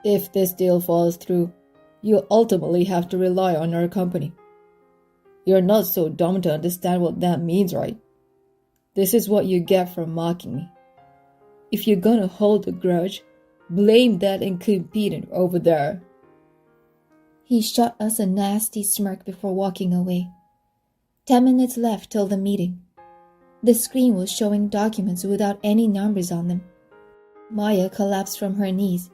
If this deal falls through, you'll ultimately have to rely on our company. You're not so dumb to understand what that means, right? This is what you get for mocking me. If you're gonna hold a grudge, blame that incompetente over there." He shot us a nasty smirk before walking away. 10 minutes left till the meeting. The screen was showing documents without any numbers on them. Maya collapsed from her knees.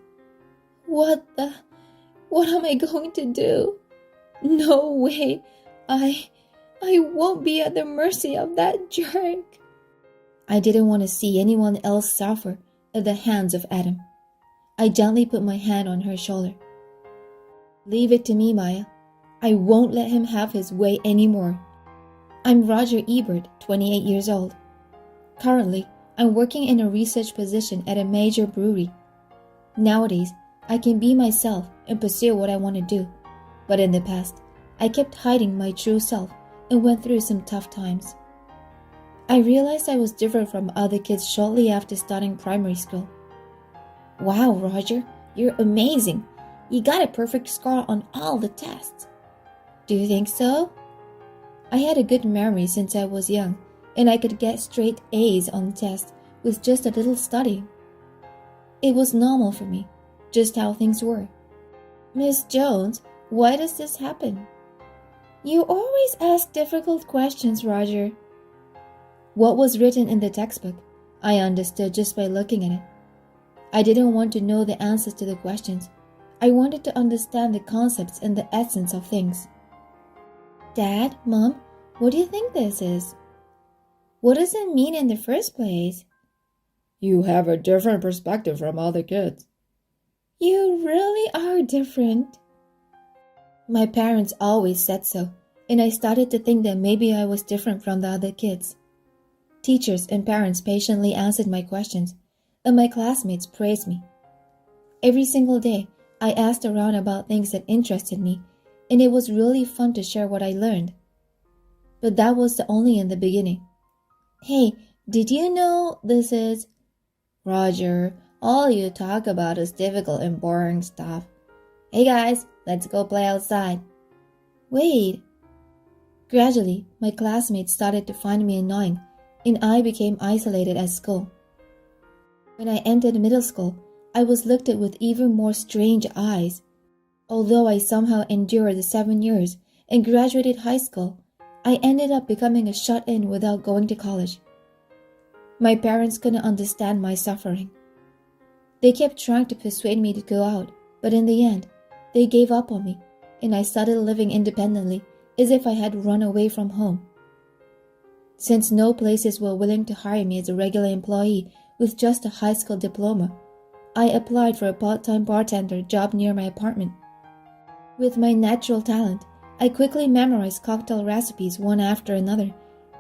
What am I going to do? No way. I won't be at the mercy of that jerk. I didn't want to see anyone else suffer at the hands of Adam. I gently put my hand on her shoulder. Leave it to me, Maya. I won't let him have his way anymore. I'm Roger Ebert, 28 years old. Currently, I'm working in a research position at a major brewery. Nowadays, I can be myself and pursue what I want to do. But in the past, I kept hiding my true self and went through some tough times. I realized I was different from other kids shortly after starting primary school. Wow, Roger, you're amazing. You got a perfect score on all the tests. Do you think so? I had a good memory since I was young, and I could get straight A's on tests with just a little studying. It was normal for me, just how things were. Miss Jones, why does this happen? You always ask difficult questions, Roger. What was written in the textbook, I understood just by looking at it. I didn't want to know the answers to the questions. I wanted to understand the concepts and the essence of things. Dad, Mom, what do you think this is? What does it mean in the first place? You have a different perspective from other kids. You really are different. My parents always said so, and I started to think that maybe I was different from the other kids. Teachers and parents patiently answered my questions, and my classmates praised me. Every single day, I asked around about things that interested me, and it was really fun to share what I learned. But that was only in the beginning. Hey, did you know this is... Roger, all you talk about is difficult and boring stuff. Hey guys, let's go play outside. Wait. Gradually, my classmates started to find me annoying, and I became isolated at school. When I entered middle school, I was looked at with even more strange eyes. Although I somehow endured the 7 years and graduated high school, I ended up becoming a shut-in without going to college. My parents couldn't understand my suffering. They kept trying to persuade me to go out, but in the end, they gave up on me, and I started living independently as if I had run away from home. Since no places were willing to hire me as a regular employee with just a high school diploma, I applied for a part-time bartender job near my apartment. With my natural talent, I quickly memorized cocktail recipes one after another,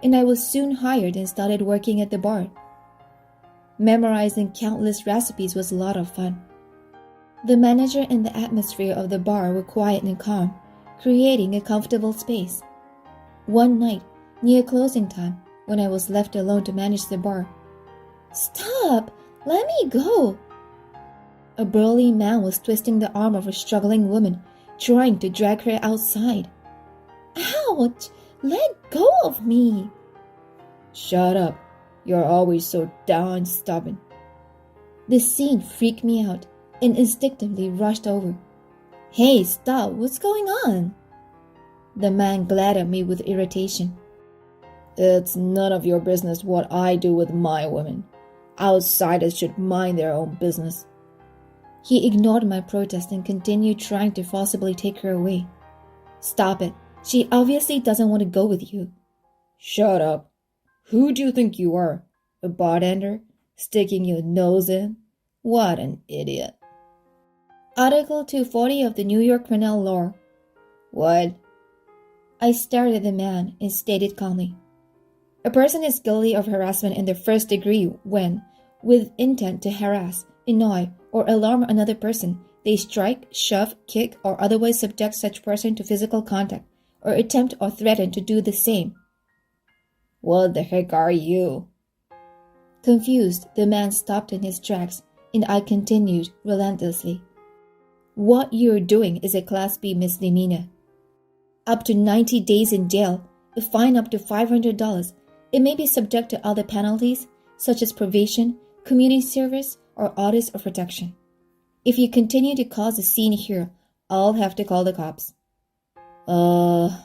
and I was soon hired and started working at the bar. Memorizing countless recipes was a lot of fun. The manager and the atmosphere of the bar were quiet and calm, creating a comfortable space. One night, near closing time, when I was left alone to manage the bar, "Stop! Let me go!" A burly man was twisting the arm of a struggling woman, trying to drag her outside. Ouch! Let go of me! Shut up. You're always so darn stubborn. The scene freaked me out and instinctively rushed over. Hey, stop! What's going on? The man glared at me with irritation. It's none of your business what I do with my women. Outsiders should mind their own business. He ignored my protest and continued trying to forcibly take her away. Stop it. She obviously doesn't want to go with you. Shut up. Who do you think you are? A bartender? Sticking your nose in? What an idiot. Article 240 of the New York Criminal Law. What? I stared at the man and stated calmly. A person is guilty of harassment in the first degree when, with intent to harass, annoy, or alarm another person, they strike, shove, kick, or otherwise subject such person to physical contact, or attempt or threaten to do the same. What the heck are you? Confused, the man stopped in his tracks, and I continued relentlessly. What you're doing is a Class B misdemeanor. Up to 90 days in jail, a fine up to $500. It may be subject to other penalties, such as probation, community service, or orders of protection. If you continue to cause a scene here, I'll have to call the cops. The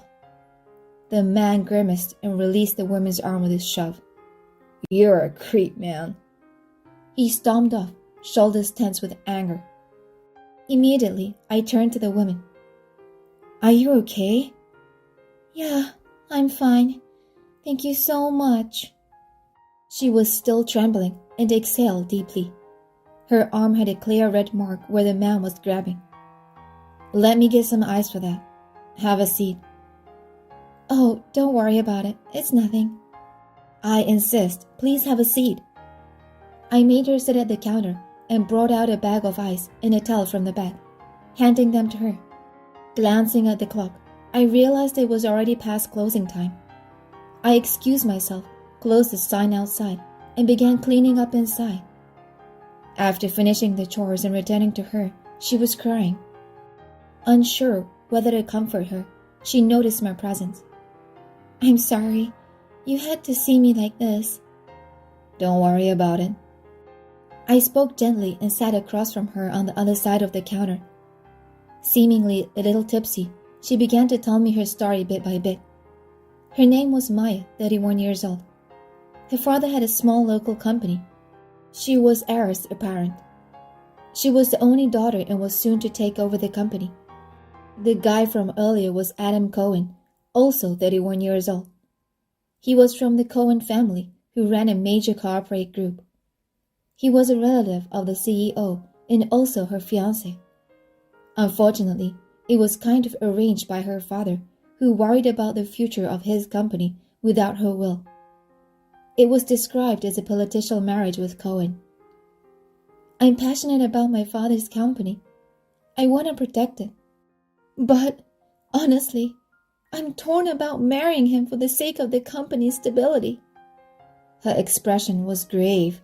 man grimaced and released the woman's arm with a shove. You're a creep, man. He stomped off, shoulders tense with anger. Immediately, I turned to the woman. Are you okay? Yeah, I'm fine. Thank you so much. She was still trembling and exhaled deeply. Her arm had a clear red mark where the man was grabbing. Let me get some ice for that. Have a seat. Oh, don't worry about it. It's nothing. I insist. Please have a seat. I made her sit at the counter and brought out a bag of ice and a towel from the bag, handing them to her. Glancing at the clock, I realized it was already past closing time. I excused myself, closed the sign outside, and began cleaning up inside. After finishing the chores and returning to her, she was crying. Unsure whether to comfort her, she noticed my presence. I'm sorry. You had to see me like this. Don't worry about it. I spoke gently and sat across from her on the other side of the counter. Seemingly a little tipsy, she began to tell me her story bit by bit. Her name was Maya, 31 years old. Her father had a small local company. She was heiress apparent. She was the only daughter and was soon to take over the company. The guy from earlier was Adam Cohen, also 31 years old. He was from the Cohen family, who ran a major corporate group. He was a relative of the CEO and also her fiancé. Unfortunately, it was kind of arranged by her father, who worried about the future of his company without her will. It was described as a political marriage with Cohen. I'm passionate about my father's company. I want to protect it. But, honestly, I'm torn about marrying him for the sake of the company's stability. Her expression was grave.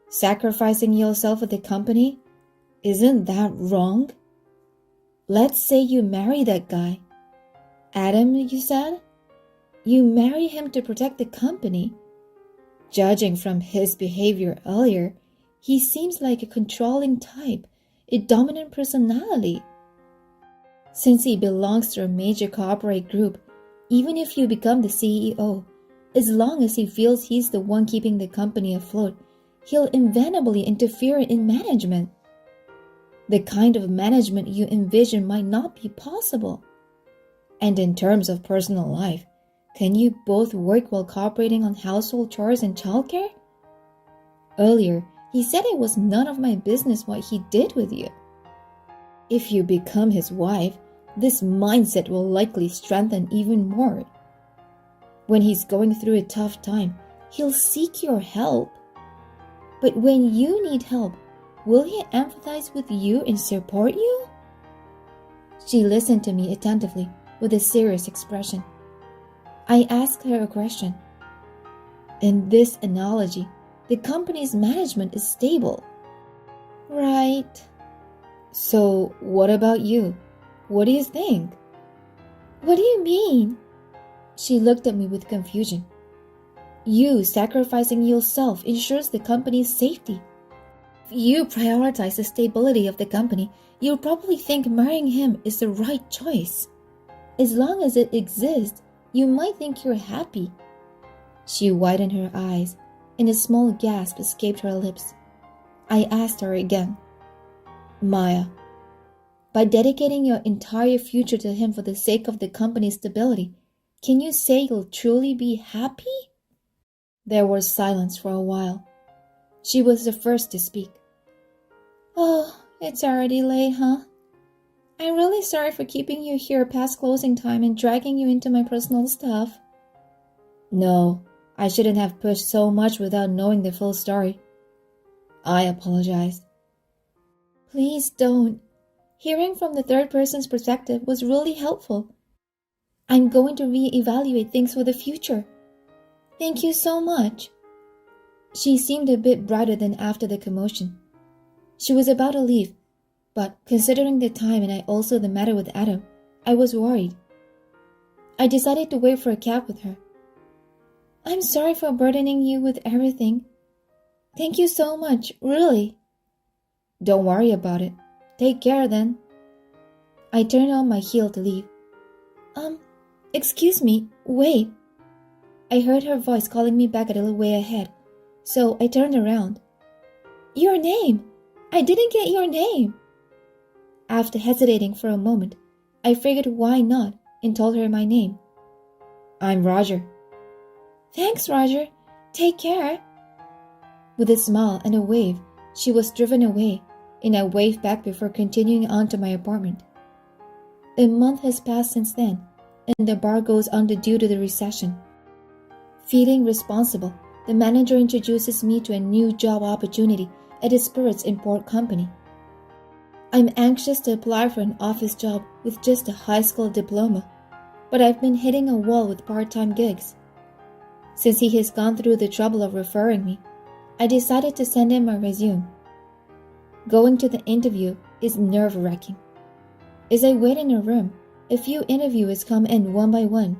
Sacrificing yourself for the company? Isn't that wrong? Let's say you marry that guy. Adam, you said? You marry him to protect the company. Judging from his behavior earlier, he seems like a controlling type, a dominant personality. Since he belongs to a major corporate group, even if you become the CEO, as long as he feels he's the one keeping the company afloat, he'll inevitably interfere in management. The kind of management you envision might not be possible. And in terms of personal life, can you both work while cooperating on household chores and childcare? Earlier, he said it was none of my business what he did with you. If you become his wife, this mindset will likely strengthen even more. When he's going through a tough time, he'll seek your help. But when you need help, will he empathize with you and support you? She listened to me attentively with a serious expression. I asked her a question. In this analogy, the company's management is stable. Right. So, what about you? What do you think? What do you mean? She looked at me with confusion. You sacrificing yourself ensures the company's safety. If you prioritize the stability of the company, you'll probably think marrying him is the right choice. As long as it exists, you might think you're happy. She widened her eyes, and a small gasp escaped her lips. I asked her again. Maya, by dedicating your entire future to him for the sake of the company's stability, can you say you'll truly be happy? There was silence for a while. She was the first to speak. Oh, it's already late, huh? I'm really sorry for keeping you here past closing time and dragging you into my personal stuff. No, I shouldn't have pushed so much without knowing the full story. I apologize. Please don't. Hearing from the third person's perspective was really helpful. I'm going to reevaluate things for the future. Thank you so much. She seemed a bit brighter than after the commotion. She was about to leave, But considering the time and also the matter with Adam, I was worried. I decided to wait for a cab with her. I'm sorry for burdening you with everything. Thank you so much, really. Don't worry about it. Take care then. I turned on my heel to leave. Excuse me, wait. I heard her voice calling me back a little way ahead, so I turned around. Your name! I didn't get your name! After hesitating for a moment, I figured why not and told her my name. I'm Roger. Thanks, Roger. Take care. With a smile and a wave, she was driven away, and I waved back before continuing on to my apartment. A month has passed since then, and the bar goes under due to the recession. Feeling responsible, the manager introduces me to a new job opportunity at a spirits import company. I'm anxious to apply for an office job with just a high school diploma, but I've been hitting a wall with part-time gigs. Since he has gone through the trouble of referring me, I decided to send him my resume. Going to the interview is nerve-wracking. As I wait in a room, a few interviewers come in one by one.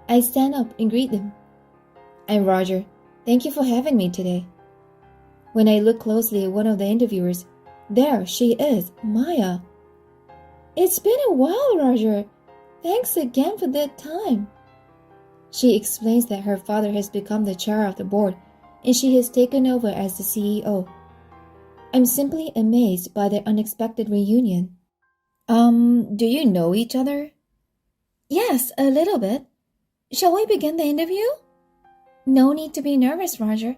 I stand up and greet them. I'm Roger. Thank you for having me today. When I look closely at one of the interviewers, there she is, Maya. It's been a while, Roger. Thanks again for that time. She explains that her father has become the chair of the board and she has taken over as the CEO. I'm simply amazed by their unexpected reunion. Do you know each other? Yes, a little bit. Shall we begin the interview? No need to be nervous, Roger.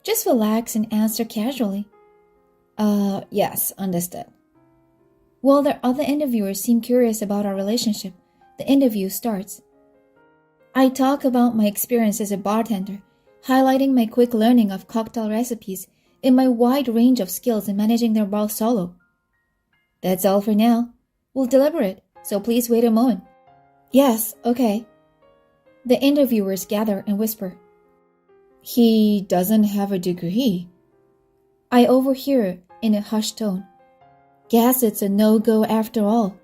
Just relax and answer casually. Yes, understood. While the other interviewers seem curious about our relationship, the interview starts. I talk about my experience as a bartender, highlighting my quick learning of cocktail recipes and my wide range of skills in managing their bar solo. That's all for now. We'll deliberate, so please wait a moment. Yes, okay. The interviewers gather and whisper. He doesn't have a degree. I overhear in a hushed tone. Guess it's a no-go after all.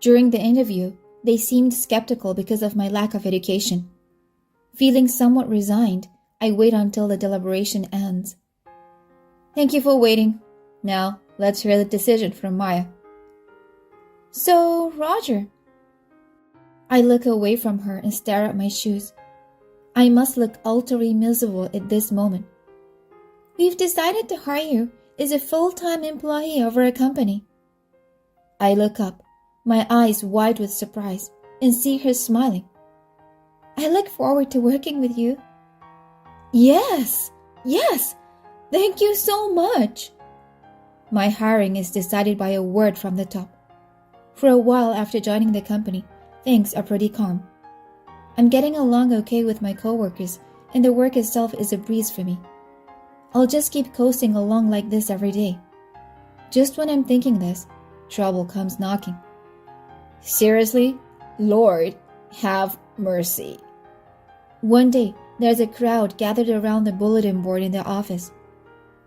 During the interview, they seemed skeptical because of my lack of education. Feeling somewhat resigned, I wait until the deliberation ends. Thank you for waiting. Now, let's hear the decision from Maya. So, Roger. I look away from her and stare at my shoes. I must look utterly miserable at this moment. We've decided to hire you as a full-time employee of our company. I look up, my eyes wide with surprise, and see her smiling. I look forward to working with you. Yes, thank you so much. My hiring is decided by a word from the top. For a while after joining the company, things are pretty calm. I'm getting along okay with my coworkers, and the work itself is a breeze for me. I'll just keep coasting along like this every day. Just when I'm thinking this, trouble comes knocking. Seriously? Lord, have mercy. One day, there's a crowd gathered around the bulletin board in the office.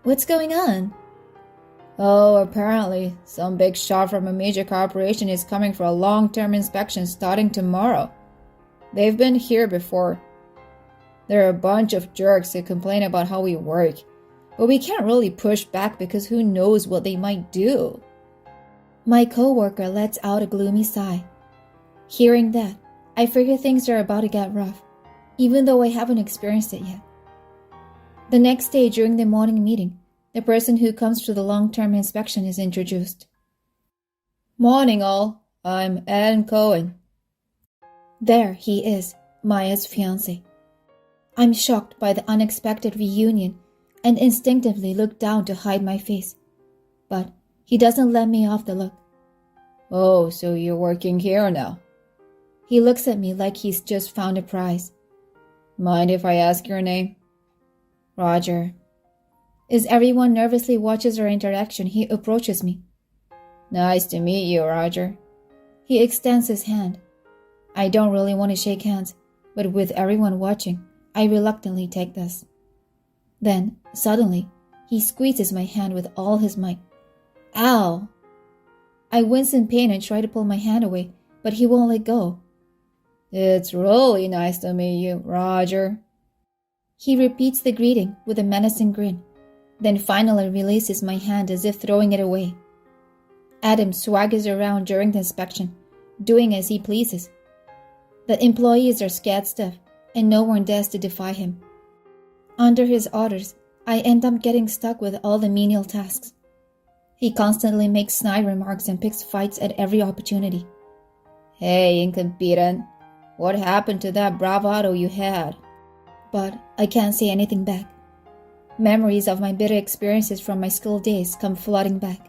What's going on? Oh, apparently, some big shot from a major corporation is coming for a long-term inspection starting tomorrow. They've been here before. They're a bunch of jerks who complain about how we work, but we can't really push back because who knows what they might do. My coworker lets out a gloomy sigh. Hearing that, I figure things are about to get rough, even though I haven't experienced it yet. The next day during the morning meeting, the person who comes to the long-term inspection is introduced. Morning all, I'm Adam Cohen. There he is, Maya's fiancé. I'm shocked by the unexpected reunion and instinctively look down to hide my face. But he doesn't let me off the look. Oh, so you're working here now? He looks at me like he's just found a prize. Mind if I ask your name? Roger. As everyone nervously watches our interaction, he approaches me. Nice to meet you, Roger. He extends his hand. I don't really want to shake hands, but with everyone watching, I reluctantly take this. Then, suddenly, he squeezes my hand with all his might. Ow! I wince in pain and try to pull my hand away, but he won't let go. It's really nice to meet you, Roger. He repeats the greeting with a menacing grin, then finally releases my hand as if throwing it away. Adam swaggers around during the inspection, doing as he pleases. The employees are scared stiff, and no one dares to defy him. Under his orders, I end up getting stuck with all the menial tasks. He constantly makes snide remarks and picks fights at every opportunity. Hey, incompetent, what happened to that bravado you had? But I can't say anything back. Memories of my bitter experiences from my school days come flooding back.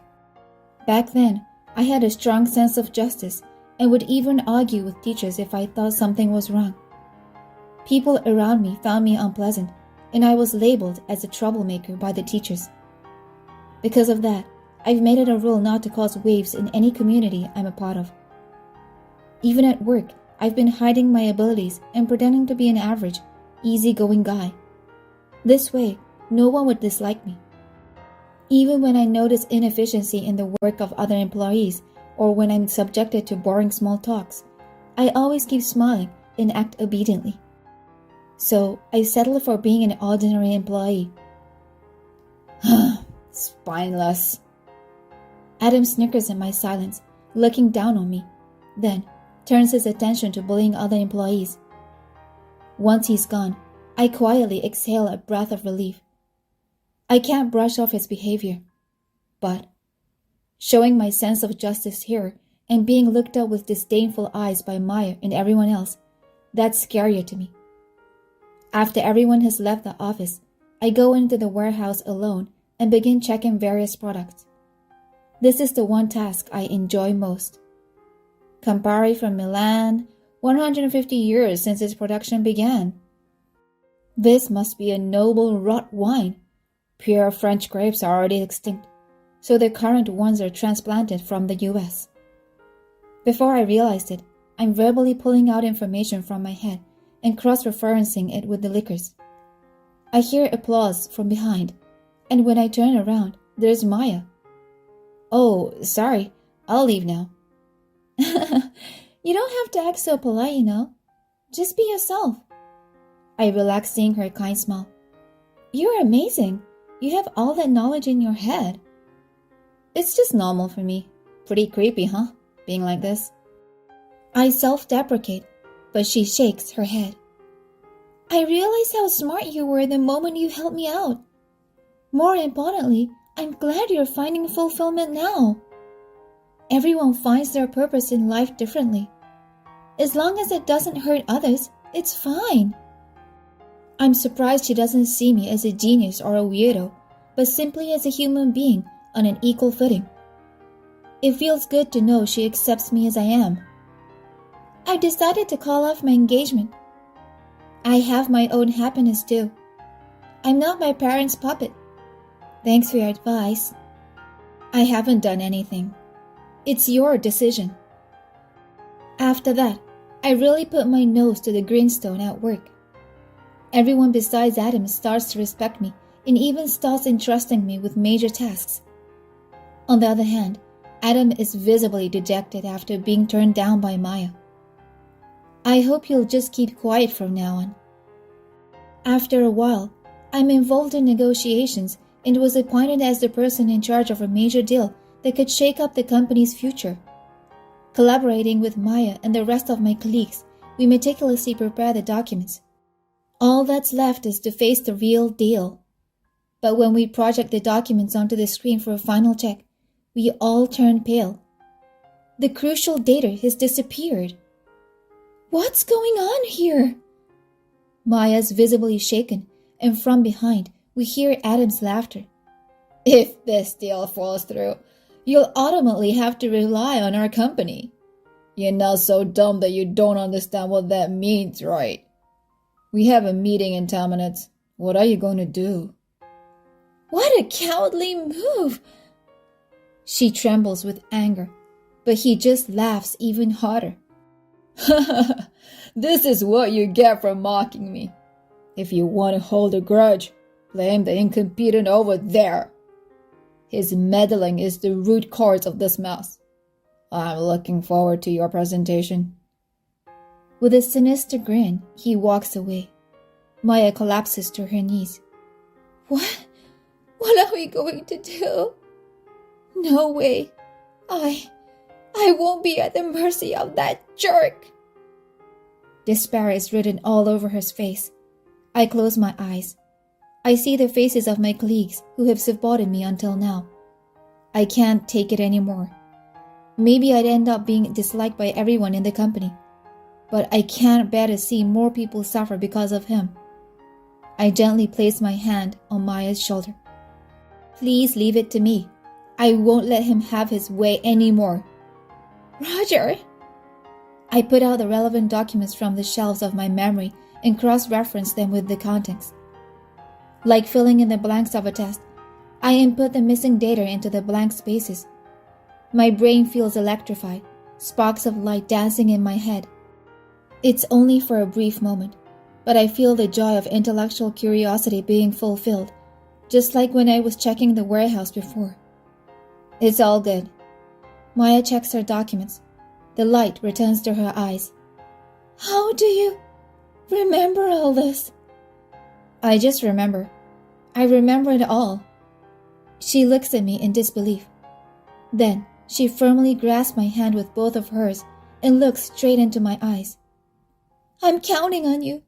Back then, I had a strong sense of justice and would even argue with teachers if I thought something was wrong. People around me found me unpleasant, and I was labeled as a troublemaker by the teachers. Because of that, I've made it a rule not to cause waves in any community I'm a part of. Even at work, I've been hiding my abilities and pretending to be an average, easygoing guy. This way, no one would dislike me. Even when I notice inefficiency in the work of other employees or when I'm subjected to boring small talks, I always keep smiling and act obediently. So I settle for being an ordinary employee. Spineless. Adam snickers in my silence, looking down on me, then turns his attention to bullying other employees. Once he's gone, I quietly exhale a breath of relief. I can't brush off his behavior, but showing my sense of justice here and being looked at with disdainful eyes by Maya and everyone else, that's scarier to me. After everyone has left the office, I go into the warehouse alone and begin checking various products. This is the one task I enjoy most. Campari from Milan, 150 years since its production began. This must be a noble rot wine. Pure French grapes are already extinct, so the current ones are transplanted from the US. Before I realized it, I'm verbally pulling out information from my head and cross-referencing it with the liquors. I hear applause from behind, and when I turn around, there's Maya. Oh, sorry, I'll leave now. You don't have to act so polite, you know. Just be yourself. I relax seeing her kind smile. You're amazing. You have all that knowledge in your head. It's just normal for me. Pretty creepy, huh? Being like this. I self-deprecate, but she shakes her head. I realized how smart you were the moment you helped me out. More importantly, I'm glad you're finding fulfillment now. Everyone finds their purpose in life differently. As long as it doesn't hurt others, it's fine. I'm surprised she doesn't see me as a genius or a weirdo, but simply as a human being on an equal footing. It feels good to know she accepts me as I am. I've decided to call off my engagement. I have my own happiness too. I'm not my parents' puppet. Thanks for your advice. I haven't done anything. It's your decision. After that, I really put my nose to the grindstone at work. Everyone besides Adam starts to respect me and even starts entrusting me with major tasks. On the other hand, Adam is visibly dejected after being turned down by Maya. I hope he'll just keep quiet from now on. After a while, I'm involved in negotiations and was appointed as the person in charge of a major deal that could shake up the company's future. Collaborating with Maya and the rest of my colleagues, we meticulously prepare the documents. All that's left is to face the real deal. But when we project the documents onto the screen for a final check, we all turn pale. The crucial data has disappeared. What's going on here? Maya's visibly shaken, and from behind, we hear Adam's laughter. If this deal falls through, you'll ultimately have to rely on our company. You're not so dumb that you don't understand what that means, right? We have a meeting in 10 minutes. What are you going to do? What a cowardly move! She trembles with anger, but he just laughs even harder. This is what you get for mocking me. If you want to hold a grudge, blame the incompetent over there. His meddling is the root cause of this mess. I'm looking forward to your presentation. With a sinister grin, he walks away. Maya collapses to her knees. What? What are we going to do? No way. I won't be at the mercy of that jerk. Despair is written all over her face. I close my eyes. I see the faces of my colleagues who have supported me until now. I can't take it anymore. Maybe I'd end up being disliked by everyone in the company, but I can't bear to see more people suffer because of him. I gently place my hand on Maya's shoulder. Please leave it to me. I won't let him have his way anymore. Roger! I put out the relevant documents from the shelves of my memory and cross-reference them with the context. Like filling in the blanks of a test, I input the missing data into the blank spaces. My brain feels electrified, sparks of light dancing in my head. It's only for a brief moment, but I feel the joy of intellectual curiosity being fulfilled, just like when I was checking the warehouse before. It's all good. Maya checks her documents. The light returns to her eyes. How do you remember all this? I just remember. I remember it all. She looks at me in disbelief. Then she firmly grasps my hand with both of hers and looks straight into my eyes. I'm counting on you.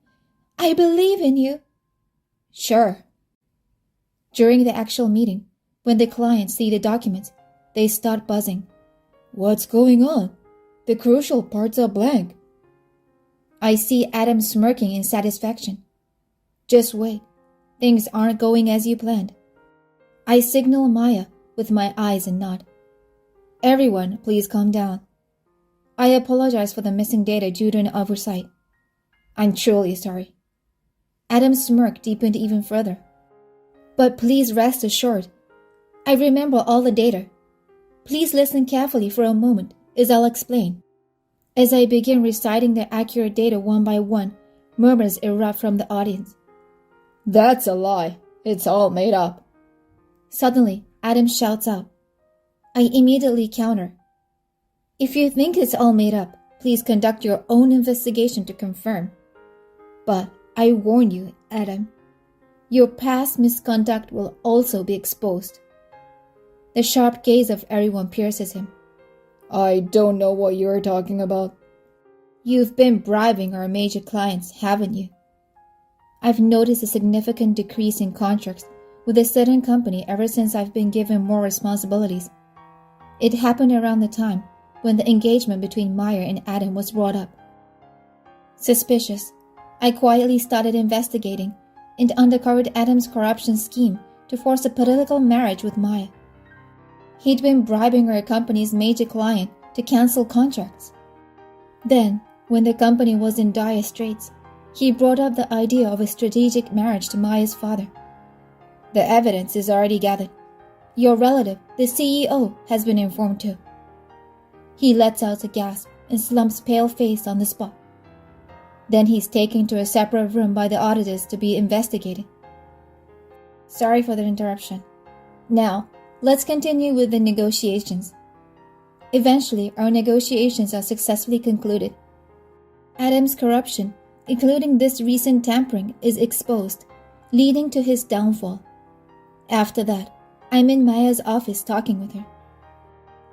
I believe in you. Sure. During the actual meeting, when the clients see the documents, they start buzzing. What's going on? The crucial parts are blank. I see Adam smirking in satisfaction. Just wait. Things aren't going as you planned. I signal Maya with my eyes and nod. Everyone, please calm down. I apologize for the missing data due to an oversight. I'm truly sorry. Adam's smirk deepened even further. But please rest assured, I remember all the data. Please listen carefully for a moment as I'll explain. As I begin reciting the accurate data one by one, murmurs erupt from the audience. That's a lie. It's all made up. Suddenly, Adam shouts out. I immediately counter. If you think it's all made up, please conduct your own investigation to confirm. But I warn you, Adam, your past misconduct will also be exposed. The sharp gaze of everyone pierces him. I don't know what you're talking about. You've been bribing our major clients, haven't you? I've noticed a significant decrease in contracts with a certain company ever since I've been given more responsibilities. It happened around the time when the engagement between Meyer and Adam was brought up. Suspicious, I quietly started investigating and uncovered Adam's corruption scheme to force a political marriage with Maya. He'd been bribing our company's major client to cancel contracts. Then, when the company was in dire straits, he brought up the idea of a strategic marriage to Maya's father. The evidence is already gathered. Your relative, the CEO, has been informed too. He lets out a gasp and slumps pale-faced on the spot. Then he's taken to a separate room by the auditors to be investigated. Sorry for the interruption. Now, let's continue with the negotiations. Eventually, our negotiations are successfully concluded. Adam's corruption, including this recent tampering, is exposed, leading to his downfall. After that, I'm in Maya's office talking with her.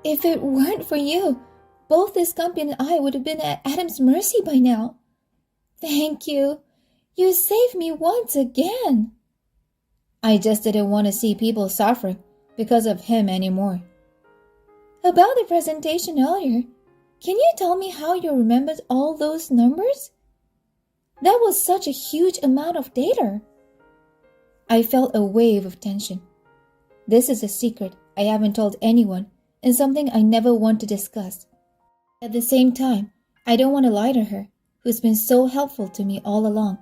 If it weren't for you, both this company and I would have been at Adam's mercy by now. Thank you. You saved me once again. I just didn't want to see people suffering because of him anymore. About the presentation earlier, can you tell me how you remembered all those numbers? That was such a huge amount of data. I felt a wave of tension. This is a secret I haven't told anyone and something I never want to discuss. At the same time, I don't want to lie to her, who's been so helpful to me all along.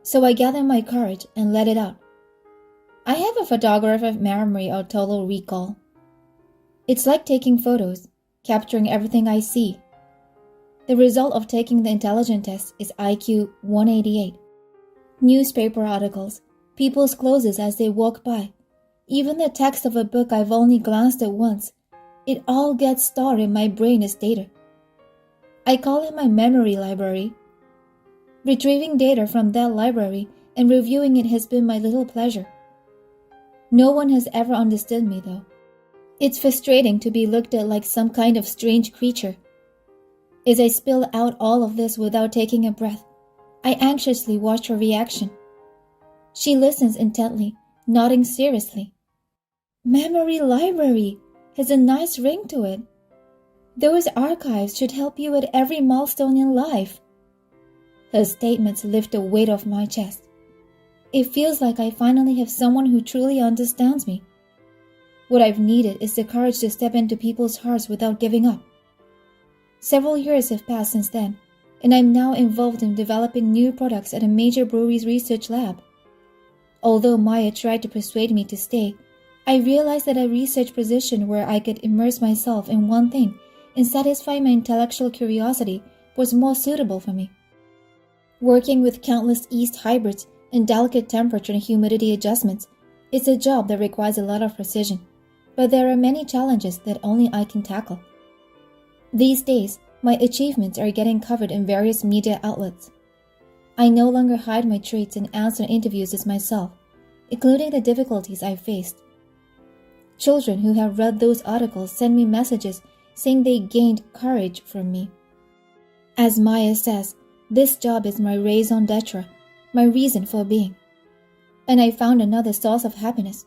So I gather my courage and let it out. I have a photographic memory of total recall. It's like taking photos, capturing everything I see. The result of taking the intelligence test is IQ 188. Newspaper articles, people's clothes as they walk by, Even the text of a book I've only glanced at once, it all gets stored in my brain as data. I call it my memory library. Retrieving data from that library and reviewing it has been my little pleasure. No one has ever understood me, though. It's frustrating to be looked at like some kind of strange creature. As I spill out all of this without taking a breath, I anxiously watch her reaction. She listens intently, nodding seriously. Memory library has a nice ring to it. Those archives should help you at every milestone in life. Her statements lift the weight off my chest. It feels like I finally have someone who truly understands me. What I've needed is the courage to step into people's hearts without giving up. Several years have passed since then, and I'm now involved in developing new products at a major brewery's research lab. Although Maya tried to persuade me to stay, I realized that a research position where I could immerse myself in one thing and satisfy my intellectual curiosity was more suitable for me. Working with countless yeast hybrids and delicate temperature and humidity adjustments is a job that requires a lot of precision, but there are many challenges that only I can tackle. These days, my achievements are getting covered in various media outlets. I no longer hide my traits and answer interviews as myself, including the difficulties I've faced. Children who have read those articles send me messages saying they gained courage from me. As Maya says, this job is my raison d'etre, my reason for being. And I found another source of happiness,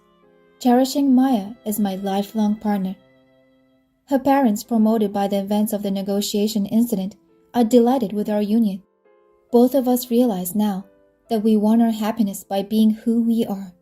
cherishing Maya as my lifelong partner. Her parents, promoted by the events of the negotiation incident, are delighted with our union. Both of us realize now that we won our happiness by being who we are.